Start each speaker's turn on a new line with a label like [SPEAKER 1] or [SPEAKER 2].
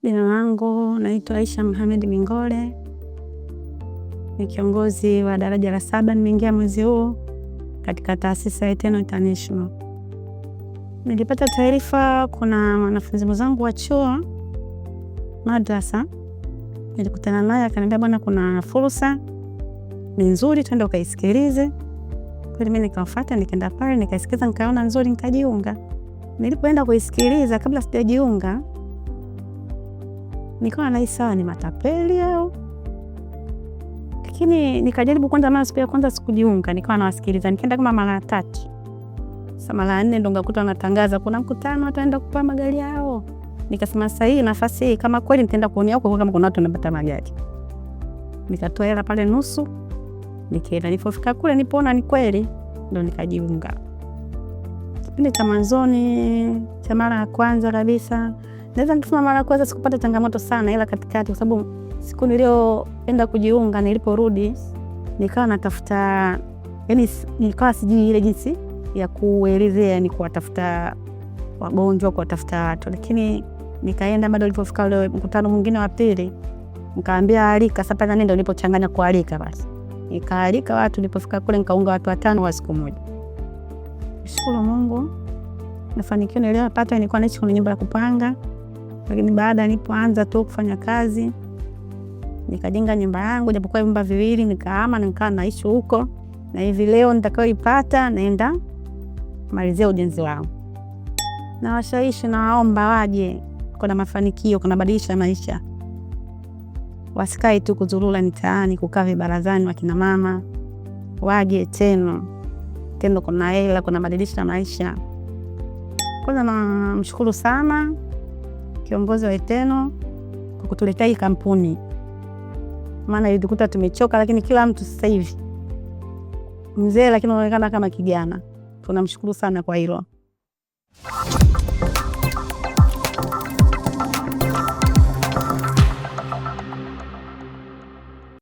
[SPEAKER 1] Jina langu naitwa Aisha Mohamed Mingole. Ni kiongozi wa daraja la 7, nimeingia mwezi huu katika taasisi ya Eternal International. Nilipata taarifa kuna wanafunzi wenzangu wa chuo madrasa. Nilikutana naye akaniambia bwana, kuna fursa ni nzuri, twende ukaisikilize. Kwa hiyo mimi nikafuata, nikaenda pale nikaisikiza, nikaona nzuri, nikajiunga. Nilipoenda kuisikiliza, kabla sijajiunga nikawa naisa ni matapeli au, lakini nikajaribu kwanza, mara siku ya kwanza sikujiunga, nikawa nawasikiliza, nikaenda kama mara 3. Sasa mara 4 ndo ngakuta wanatangaza kuna mkutano, wataenda kupa magari yao. Nikasema sasa hii nafasi hii kama kweli nitaenda kuonia huko kama kuna watu wanapata magari. Nikatoa hela pale nusu, nikaenda. Nilipofika kule nipoona ni kweli, ndo nikajiunga. Kipindi cha mwanzoni cha mara ya kwanza kabisa, naweza nikisema mara ya kwanza sikupata changamoto sana, ila katikati, kwa sababu siku nilioenda kujiunga, niliporudi nikawa natafuta, yani nikawa sijui ile jinsi ya kuelezea, ni kuwatafuta wagonjwa, kuwatafuta watu. Lakini nikaenda bado, nilipofika ule mkutano mwingine wa pili, nikaambia alika. Sasa pale ndio nilipochanganya kualika, basi nikaalika watu. Nilipofika kule nikaunga watu 5 wa siku moja. Shukuru Mungu, mafanikio niliyopata. Nilikuwa naishi kwenye nyumba ya kupanga, lakini baada nilipoanza tu kufanya kazi nikajenga nyumba yangu, japokuwa vyumba 2, nikahama nikaa naishi huko, na hivi leo nitakayoipata naenda malizia ujenzi wangu. Na washawishi na waomba waje, kuna mafanikio, kuna badilisha maisha. Wasikai tu kuzurula mitaani, kukaa vibarazani wakina mama. Waje tena kuna hela, kuna badilisha maisha. Kwanza namshukuru sana kiongozi wa Eternal kwa kutuletea hii kampuni. Maana ilikuta tumechoka, lakini kila mtu sasa hivi mzee lakini anaonekana kama kijana. Tunamshukuru sana kwa hilo.